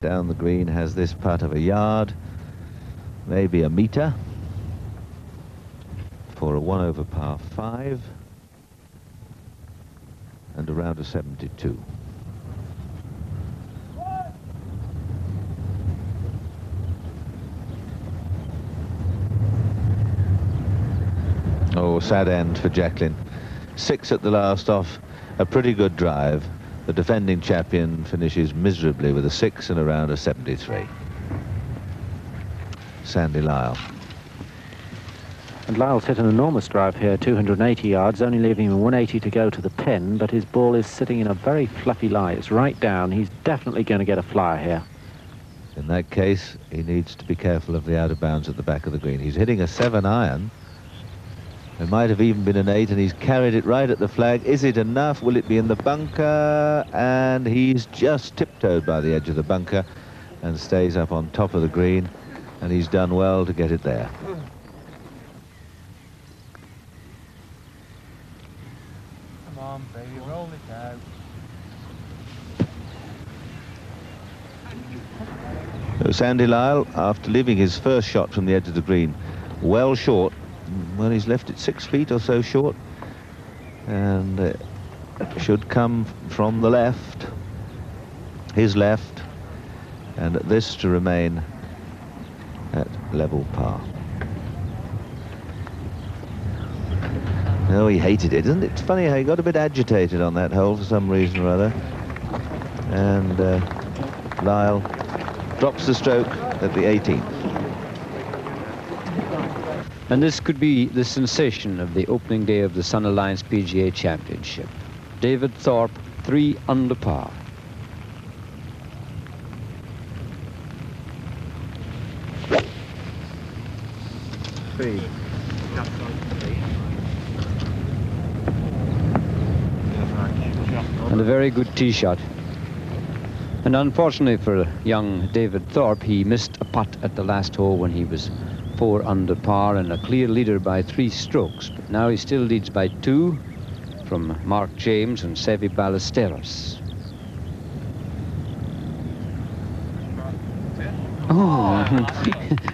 Down the green has this putt of a yard, maybe a metre, for a 1 over par 5 and around a 72. Oh, sad end for Jacqueline. 6 at the last off a pretty good drive. The defending champion finishes miserably with a 6 and around a 73. Sandy Lyle. And Lyle's hit an enormous drive here, 280 yards, only leaving him 180 to go to the pin, but his ball is sitting in a very fluffy lie. It's right down. He's definitely going to get a flyer here. In that case, he needs to be careful of the out of bounds at the back of the green. He's hitting a 7-iron. It might have even been an 8, and he's carried it right at the flag. Is it enough? Will it be in the bunker? And he's just tiptoed by the edge of the bunker and stays up on top of the green, and he's done well to get it there. Come on, baby, roll it out. So Sandy Lyle, after leaving his first shot from the edge of the green, well short. Well, he's left it 6 feet or so short, and should come from the left, his left, and this to remain at level par. Oh, he hated it, isn't it? It's funny how he got a bit agitated on that hole for some reason or other, and Lyle drops the stroke at the 18th. And this could be the sensation of the opening day of the Sun Alliance PGA Championship. David Thorp, 3 under par. And a very good tee shot. And unfortunately for young David Thorp, he missed a putt at the last hole when he was 4 under par and a clear leader by 3 strokes. But now he still leads by 2 from Mark James and Seve Ballesteros. Oh,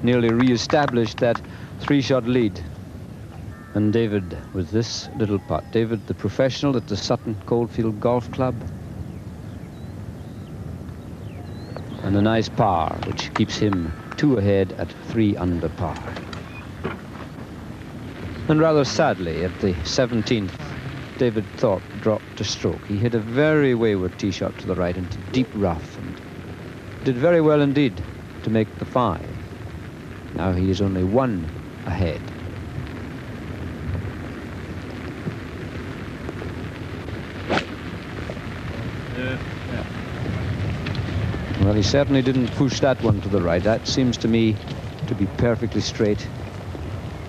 nearly re-established that 3-shot lead. And David with this little putt. David, the professional at the Sutton Coldfield Golf Club. And a nice par, which keeps him 2 ahead at 3 under par. And rather sadly, at the 17th, David Thorp dropped a stroke. He hit a very wayward tee shot to the right into deep rough and did very well indeed to make the 5. Now he is only 1 ahead. Well, he certainly didn't push that one to the right. That seems to me to be perfectly straight.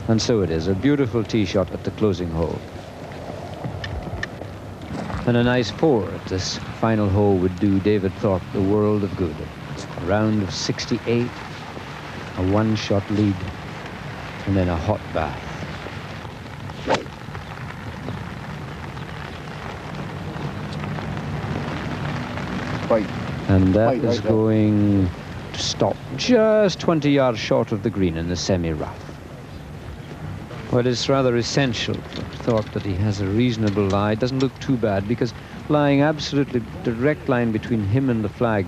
And so it is. A beautiful tee shot at the closing hole. And a nice 4 at this final hole would do David Thorp the world of good. A round of 68, a 1-shot lead, and then a hot bath. Right. And that is going to stop just 20 yards short of the green in the semi-rough. Well, it's rather essential for Thorpe that he has a reasonable lie. It doesn't look too bad because lying absolutely direct line between him and the flag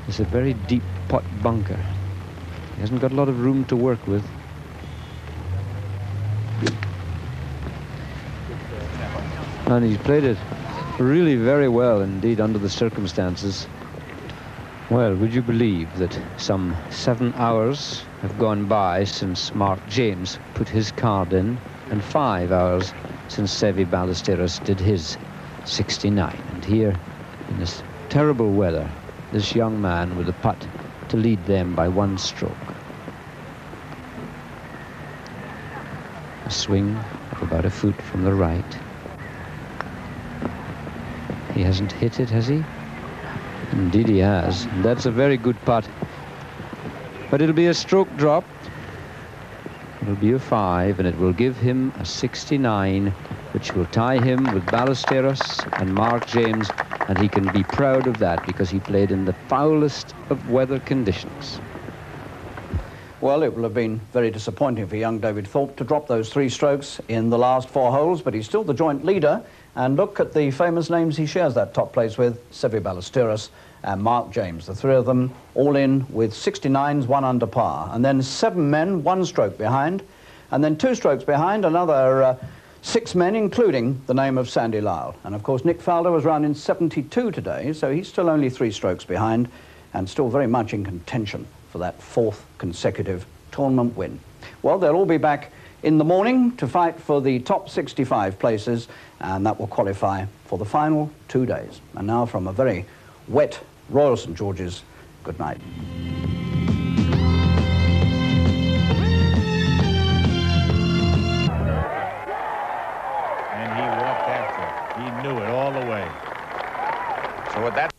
is a very deep pot bunker. He hasn't got a lot of room to work with. And he's played it really very well indeed under the circumstances. Well, would you believe that some 7 hours have gone by since Mark James put his card in, and 5 hours since Seve Ballesteros did his 69. And here, in this terrible weather, this young man with a putt to lead them by 1 stroke. A swing of about a foot from the right. He hasn't hit it, has he? Indeed he has. And that's a very good putt. But it'll be a stroke drop. It'll be a 5, and it will give him a 69, which will tie him with Ballesteros and Mark James And he can be proud of that because he played in the foulest of weather conditions. Well, it will have been very disappointing for young David Thorp to drop those 3 strokes in the last 4 holes, but he's still the joint leader. And look at the famous names he shares that top place with: Seve Ballesteros and Mark James. The 3 of them all in with 69s, 1 under par. And then 7 men, 1 stroke behind. And then 2 strokes behind, another 6 men, including the name of Sandy Lyle. And of course, Nick Faldo was round in 72 today, so he's still only 3 strokes behind and still very much in contention for that 4th consecutive tournament win. Well, they'll all be back in the morning to fight for the top 65 places, and that will qualify for the final 2 days. And now, from a very wet Royal St George's, good night. And he walked after it. He knew it all the way. So with that...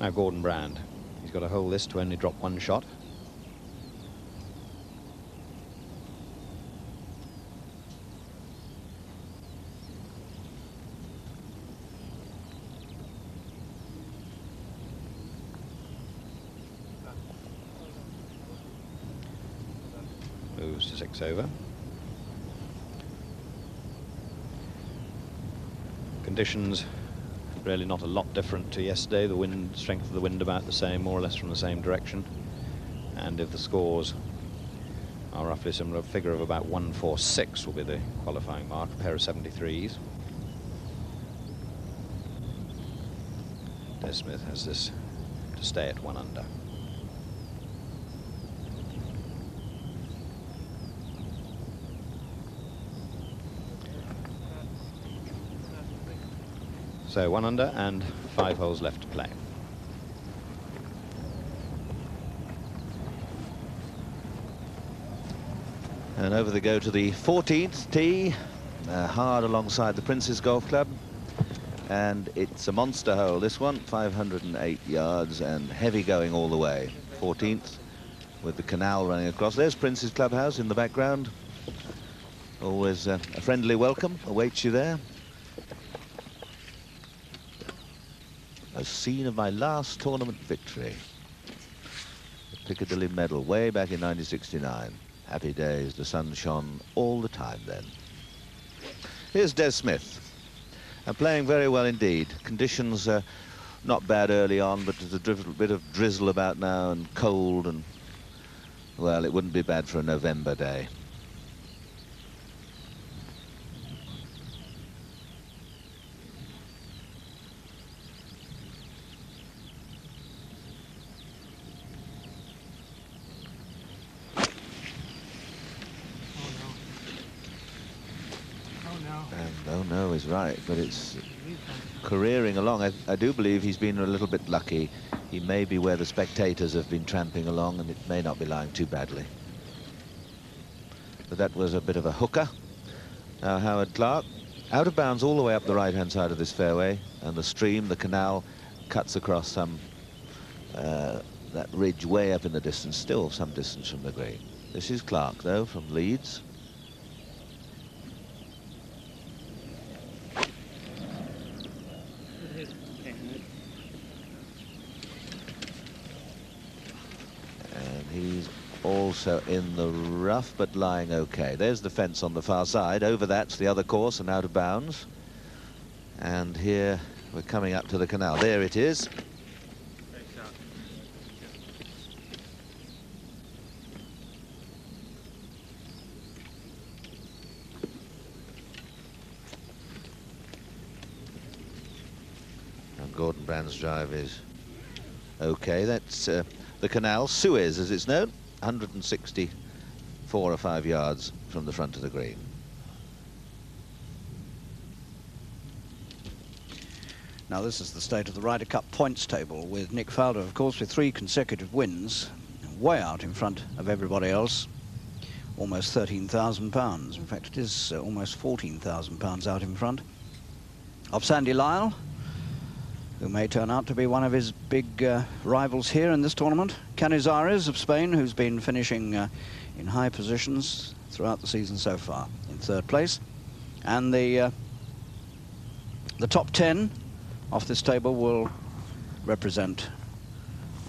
Now Gordon Brand, he's got a hole this to only drop 1 shot. Moves to 6 over. Conditions really not a lot different to yesterday. The wind, strength of the wind about the same, more or less from the same direction. And if the scores are roughly similar, a figure of about 146 will be the qualifying mark, a pair of 73s. Des Smith has this to stay at 1 under. So 1 under and 5 holes left to play. And over they go to the 14th tee, hard alongside the Prince's Golf Club. And it's a monster hole, this one, 508 yards and heavy going all the way. 14th with the canal running across. There's Prince's Clubhouse in the background. Always a friendly welcome awaits you there. A scene of my last tournament victory. The Piccadilly Medal way back in 1969. Happy days, the sun shone all the time then. Here's Des Smith. Playing very well indeed. Conditions not bad early on, but there's a bit of drizzle about now and cold, and well, it wouldn't be bad for a November day. Oh no is right, but it's careering along. I do believe he's been a little bit lucky. He may be where the spectators have been tramping along, and it may not be lying too badly. But that was a bit of a hooker. Now Howard Clark, out of bounds all the way up the right-hand side of this fairway, and the stream, the canal, cuts across some that ridge way up in the distance, still some distance from the green. This is Clark, though, from Leeds. He's also in the rough, but lying okay. There's the fence on the far side. Over that's the other course and out of bounds. And here we're coming up to the canal. There it is. And Gordon Brand's drive is okay. That's the canal, Suez as it's known, 164 or 5 yards from the front of the green. Now this is the state of the Ryder Cup points table, with Nick Faldo, of course, with 3 consecutive wins, way out in front of everybody else. Almost £13,000. In fact, it is almost £14,000 out in front of Sandy Lyle. who may turn out to be one of his big rivals here in this tournament. Canizares of Spain, who's been finishing in high positions throughout the season so far, in 3rd place. And the top 10 off this table will represent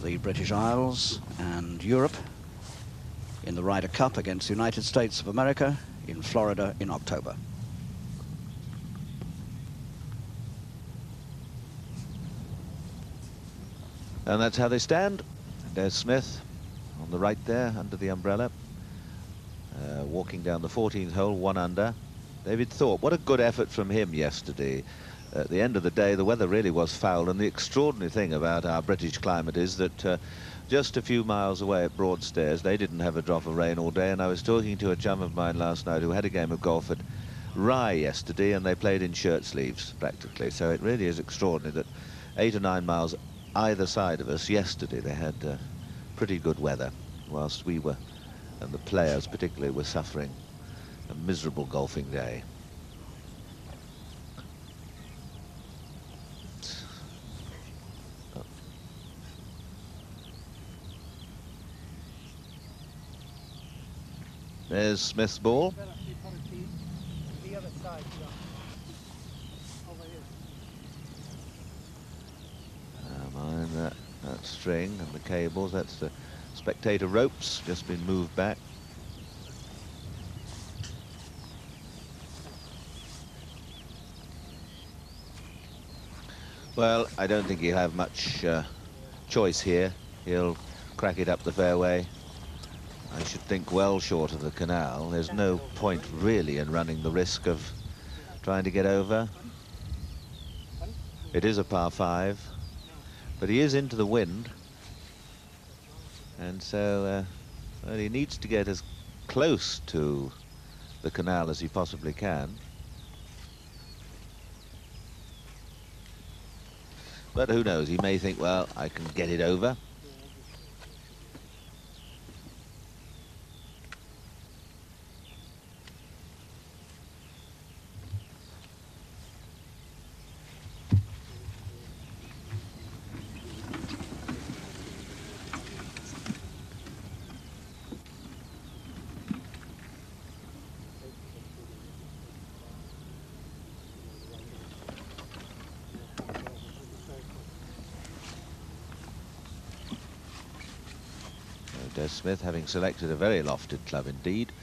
the British Isles and Europe in the Ryder Cup against the United States of America in Florida in October. And that's how they stand. There's Smith on the right there under the umbrella, walking down the 14th hole, 1 under. David Thorp, what a good effort from him yesterday. At the end of the day, the weather really was foul, and the extraordinary thing about our British climate is that just a few miles away at Broadstairs, they didn't have a drop of rain all day, and I was talking to a chum of mine last night who had a game of golf at Rye yesterday, and they played in shirt sleeves, practically. So it really is extraordinary that 8 or 9 miles either side of us yesterday, they had pretty good weather, whilst we were, and the players particularly, were suffering a miserable golfing day. There's Smith's ball. The other side, over here. Mind that string and the cables. That's the spectator ropes, just been moved back. Well, I don't think he'll have much choice here. He'll crack it up the fairway. I should think well short of the canal. There's no point really in running the risk of trying to get over. It is a par 5, but he is into the wind, and so well, he needs to get as close to the canal as he possibly can. But who knows, he may think, well, I can get it over. Des Smith having selected a very lofted club indeed.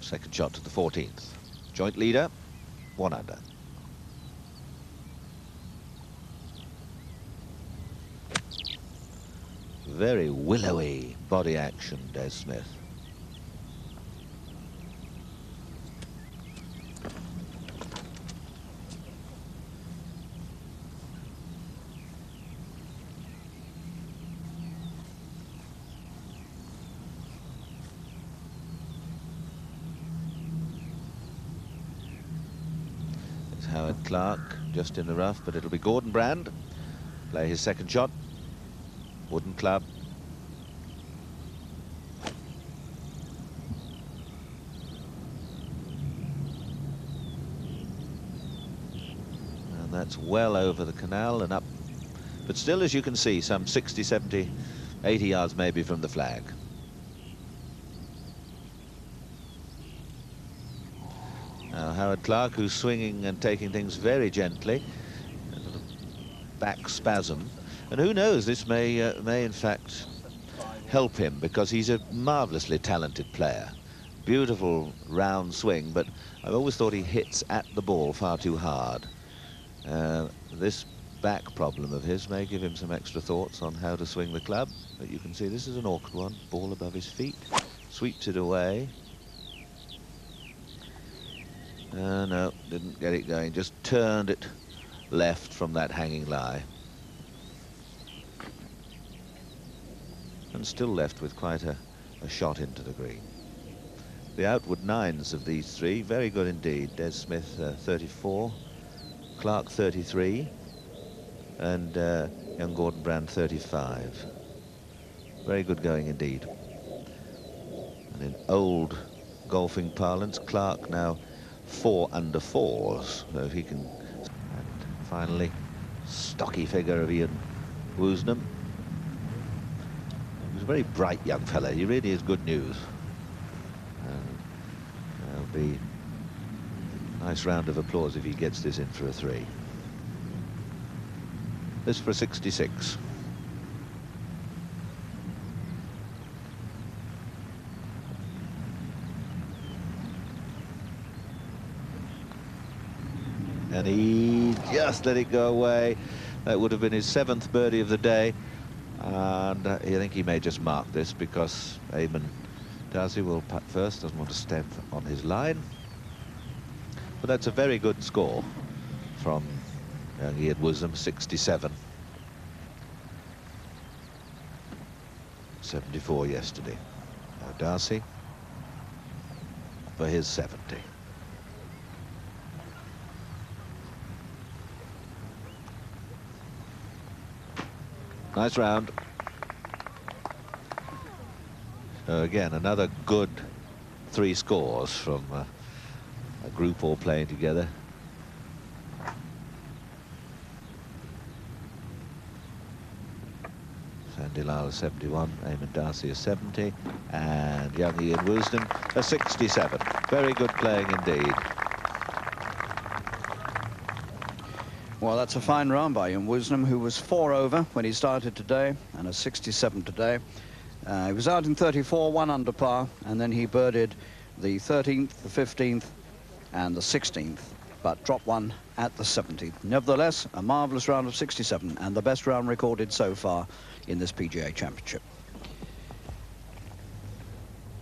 Second shot to the 14th. Joint leader, 1 under. Very willowy body action, Des Smith. Howard Clark just in the rough, but it'll be Gordon Brand. Play his second shot. Wooden club. And that's well over the canal and up. But still, as you can see, some 60, 70, 80 yards maybe from the flag. Now Howard Clark, who's swinging and taking things very gently, a little back spasm, and who knows, this may in fact help him, because he's a marvelously talented player. Beautiful round swing, but I've always thought he hits at the ball far too hard. This back problem of his may give him some extra thoughts on how to swing the club, but you can see this is an awkward one. Ball above his feet, sweeps it away. No, didn't get it going, just turned it left from that hanging lie. And still left with quite a shot into the green. The outward nines of these three, very good indeed. Des Smith, 34, Clark, 33, and young Gordon Brand, 35. Very good going indeed. And in old golfing parlance, Clark now 4 under 4s. So if he can... And finally, stocky figure of Ian Woosnam. He's a very bright young fella. He really is good news. And there'll be a nice round of applause if he gets this in for a 3. This for a 66. And he just let it go away. That would have been his 7th birdie of the day. And I think he may just mark this because Eamon Darcy will putt first, doesn't want to step on his line. But that's a very good score from young Ian Woosnam, 67. 74 yesterday. Now Darcy for his 70. Nice round. So again, another good 3 scores from a group all playing together. Sandy Lyle is 71, Eamon Darcy is 70, and young Ian Woosnam a 67. Very good playing indeed. Well, that's a fine round by Ian Woosnam, who was 4 over when he started today, and a 67 today. He was out in 34, 1 under par, and then he birdied the 13th, the 15th, and the 16th, but dropped 1 at the 17th. Nevertheless, a marvellous round of 67, and the best round recorded so far in this PGA Championship.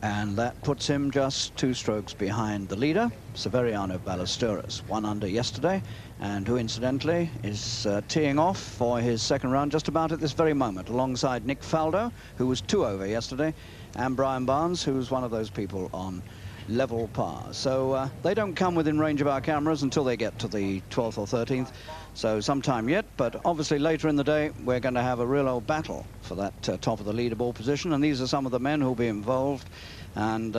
And that puts him just 2 strokes behind the leader, Severiano Ballesteros, 1 under yesterday, and who incidentally is teeing off for his 2nd round just about at this very moment, alongside Nick Faldo, who was 2 over yesterday, and Brian Barnes, who was one of those people on level par. So they don't come within range of our cameras until they get to the 12th or 13th, so sometime yet, but obviously later in the day we're going to have a real old battle for that top of the leaderboard position, and these are some of the men who will be involved, and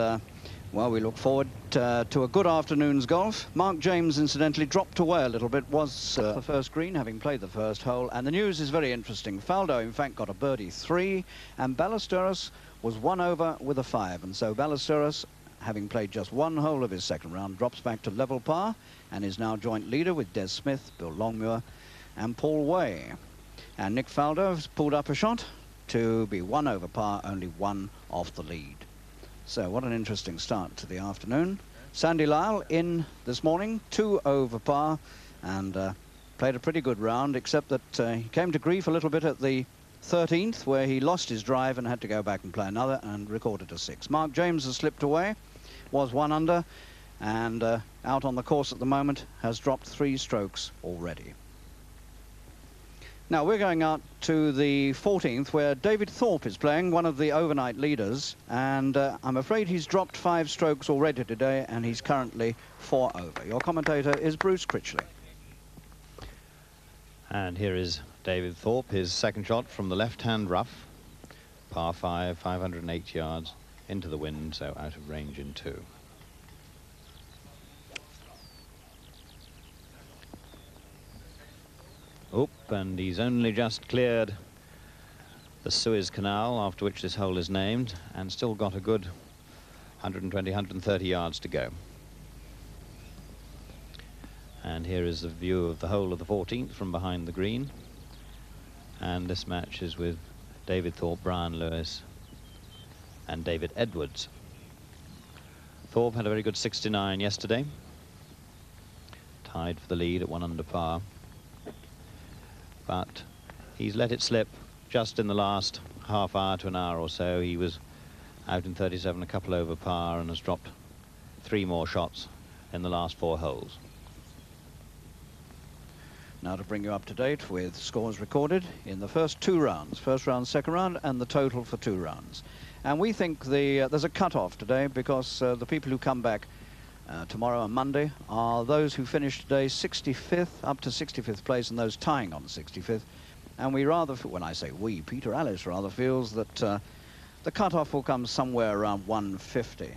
well, we look forward to a good afternoon's golf. Mark James incidentally dropped away a little bit, was the first green, having played the first hole, and the news is very interesting. Faldo in fact got a birdie 3, and Ballesteros was 1 over with a 5, and so Ballesteros, having played just 1 hole of his 2nd round, drops back to level par and is now joint leader with Des Smith, Bill Longmuir and Paul Way. And Nick Faldo has pulled up a shot to be 1 over par, only 1 off the lead. So what an interesting start to the afternoon. Sandy Lyle in this morning, 2 over par, and played a pretty good round, except that he came to grief a little bit at the 13th, where he lost his drive and had to go back and play another and recorded a 6. Mark James has slipped away, was 1 under, and out on the course at the moment, has dropped 3 strokes already. Now we're going out to the 14th, where David Thorp is playing, one of the overnight leaders, and I'm afraid he's dropped 5 strokes already today, and he's currently 4 over. Your commentator is Bruce Critchley. And here is David Thorp, his 2nd shot from the left-hand rough, par 5, 508 yards into the wind, so out of range in 2. Oop, and he's only just cleared the Suez Canal, after which this hole is named, and still got a good 120, 130 yards to go. And here is the view of the hole of the 14th from behind the green. And this match is with David Thorpe, Brian Lewis and David Edwards. Thorpe had a very good 69 yesterday, tied for the lead at 1 under par, but he's let it slip just in the last half hour to an hour or so. He was out in 37, a couple over par, and has dropped 3 more shots in the last 4 holes. Now to bring you up to date with scores recorded in the first 2 rounds, 1st round, 2nd round, and the total for 2 rounds. And we think there's a cut-off today, because the people who come back tomorrow and Monday are those who finished today 65th, up to 65th place, and those tying on 65th. And we rather, when I say we, Peter Ellis rather feels that the cut-off will come somewhere around 150.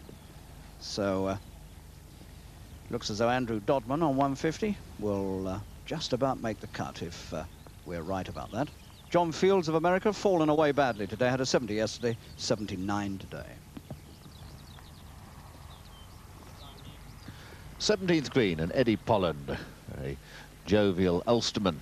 So Looks as though Andrew Dodman on 150 will just about make the cut if we're right about that. John Fields of America fallen away badly today. Had a 70 yesterday, 79 today. 17th green, and Eddie Polland, a jovial Ulsterman.